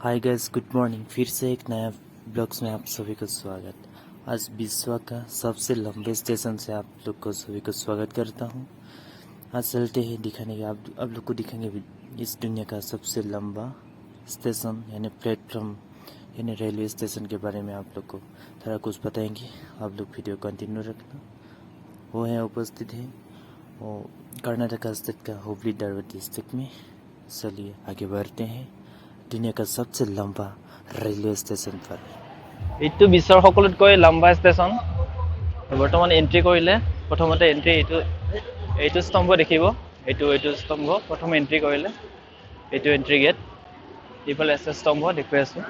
Hi guys, good morning. फिर से एक नया ब्लॉग्स में आप सभी को स्वागत। आज विश्व का सबसे लंबे स्टेशन से आप लोग को सभी को स्वागत करता हूँ। आज चलते हैं दिखाने के आप लोग को दिखाएंगे इस दुनिया का सबसे लंबा स्टेशन यानी प्लेटफॉर्म यानी रेलवे स्टेशन के बारे में आप लोग को थोड़ा कुछ बताएंगे। आप लोग वीडियो कंटिन्यू रखना। वो है उपस्थित है वो कर्नाटक स्टेट का हुबली धारवाड़ डिस्ट्रिक्ट में। चलिए आगे बढ़ते हैं दुनिया का सबसे लंबा रेलवे स्टेशन पर। এইটো বিশ্বৰ সকলোতকৈ লম্বা ষ্টেচন। বৰ্তমান এন্ট্ৰি কৰিলে প্ৰথমতে এন্ট্ৰি এইটো স্তম্ভ দেখিব। এইটো স্তম্ভ প্ৰথম এন্ট্ৰি কৰিলে এইটো এন্ট্ৰি গেট। এইফালে আছে স্তম্ভ দেখুৱাই আছো।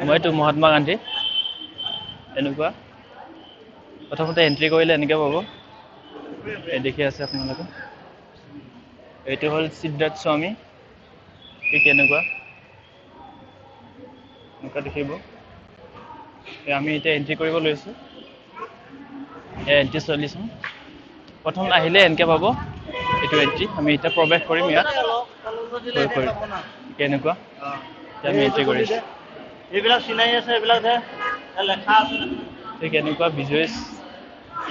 মইতো মহাত্মা গান্ধী এনেকুৱা প্ৰথমতে এন্ট্ৰি কৰিলে এনেকৈ পাব। এই দেখি আছে আপোনালোকে। এইটো হ'ল সিদ্ধাৰ্থ স্বামী। ঠিক এনেকুৱা দেখিব। আমি এতিয়া এন্ট্ৰি কৰিব লৈছো। এন্ট্ৰি চলিছো। প্ৰথম আহিলে এনেকৈ পাব এইটো এন্ট্ৰি। আমি এতিয়া প্ৰৱেশ কৰিম ইয়াত। কেনেকুৱা আমি এন্ট্ৰি কৰিছো। এইবিলাক চিনাই আছে, এইবিলাক লেখা আছে। ঠিক এনেকুৱা বিজনেছ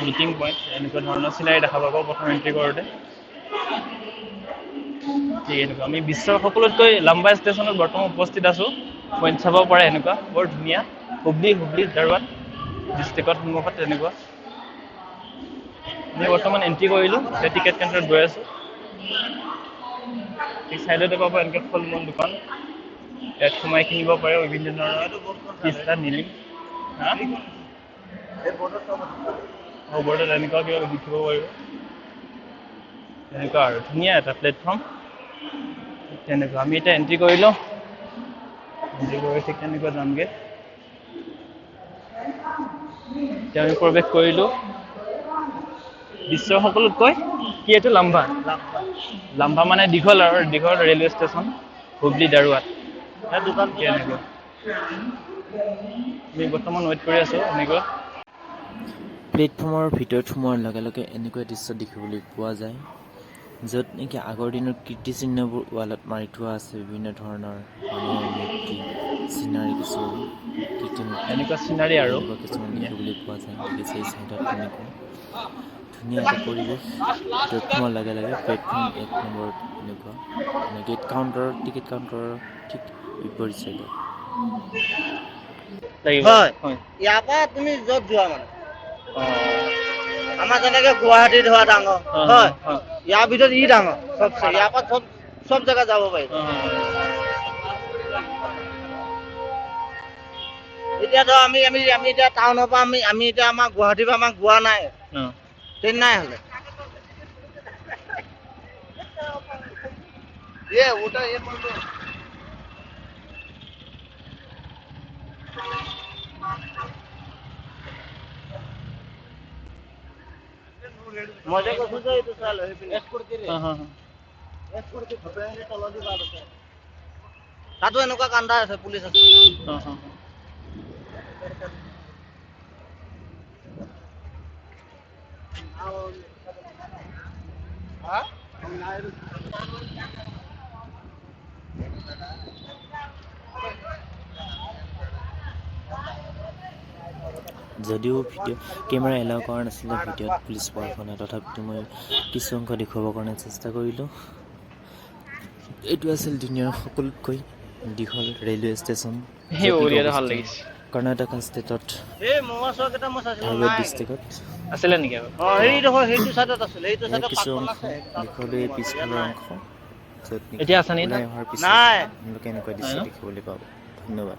মিটিং পইণ্ট এনেকুৱা ধৰণৰ চিনাৰী দেখা পাব প্ৰথম এন্ট্ৰি কৰোঁতে। ঠিক এনেকুৱা আমি বিশ্বৰ সকলোতকৈ লম্বা ষ্টেচনত বৰ্তমান উপস্থিত আছো। পইণ্ট চাব পাৰে এনেকুৱা বৰ ধুনীয়া। হুবলি ধাৰৱাড ডিষ্ট্ৰিক্টত সন্মুখত তেনেকুৱা। আমি বৰ্তমান এন্ট্ৰি কৰিলোঁ। এতিয়া টিকেট কাউণ্টাৰত গৈ আছোঁ। ঠিক চাইডতে পাব এনেকৈ ফল মূল দোকান। ইয়াত সোমাই কিনিব পাৰে বিভিন্ন ধৰণৰ পিস্তা নিলি বৰ্ডত এনেকুৱা কিবা লিখিব পাৰিব। তেনেকুৱা আৰু ধুনীয়া এটা প্লেটফৰ্ম। তেনেকুৱা আমি এতিয়া এন্ট্ৰি কৰিলোঁ। এন্ট্ৰি কৰি ঠিক তেনেকুৱা যামগৈ। এতিয়া আমি প্ৰৱেশ কৰিলোঁ বিশ্বৰ সকলোতকৈ কি এইটো লম্বা মানে দীঘল আৰু দীঘল ৰেলৱে ষ্টেচন হুবলি ধাৰৱাড। এনেকুৱা আমি বৰ্তমান ৱেইট কৰি আছোঁ। এনেকুৱা প্লেটফৰ্মৰ ভিতৰত সোমোৱাৰ লগে লগে এনেকুৱা দৃশ্য দেখিবলৈ পোৱা যায় য'ত নেকি আগৰ দিনৰ কীৰ্তিচিহ্নবোৰ ৱালত মাৰি থোৱা আছে। বিভিন্ন ধৰণৰ মানুহৰ মূৰ্তি চিনাৰী কিছুমান কীৰ্তিমূৰ্তি এনেকুৱা চিনাৰী আৰু এনেকুৱা কিছুমান দেখিবলৈ পোৱা যায়। দেখিছে এই চাইডত এনেকুৱা ধুনীয়া এটা পৰিৱেশ। ভিতৰত সোমোৱাৰ লগে লগে প্লেটফৰ্ম 1 নম্বৰত এনেকুৱা গেট কাউণ্টাৰৰ টিকেট কাউণ্টাৰৰ ঠিক বিপৰীত চাইডত। হয় ইয়াৰ পৰা তুমি য'ত যোৱা মানে আমাৰ যেনেকে গুৱাহাটী ধৰা ডাঙৰ হয়, ইয়াৰ ভিতৰত ই ডাঙৰ চবচে। ইয়াৰ পৰা চব জেগা যাব পাৰিব। এতিয়া ধৰ আমি এতিয়া টাউনৰ পৰা আমি এতিয়া আমাৰ গুৱাহাটীৰ পৰা আমাক গোৱা নাই ট্ৰেইন নাই হ'লে মই যে কৈছো যে এইটো চাল তাতো এনেকুৱা কাণ্ডা আছে, পুলিচ আছে। যদিও ভিডিঅ' কেমেৰা এলাউ কৰা নাছিলে ভিডিঅ'ত পুলিচ প্ৰশাসনে, তথাপিতো মই কিছু অংশ দেখুৱাবৰ কাৰণে চেষ্টা কৰিলোঁ। এইটো আছিল দুনিয়াৰ সকলোতকৈ দীঘল ৰেলৱে ষ্টেচন কৰ্ণাটক ষ্টেটত ধাৰৱাড ডিষ্ট্ৰিক্টত আছিলে নেকি? কিছু অংশ দেখুৱালৈ পিছফালৰ অংশ য'ত এতিয়া আছে নেকি? ওলাই অহাৰ পিছত আপোনালোকে এনেকুৱা দৃশ্য দেখিবলৈ পাব। ধন্যবাদ।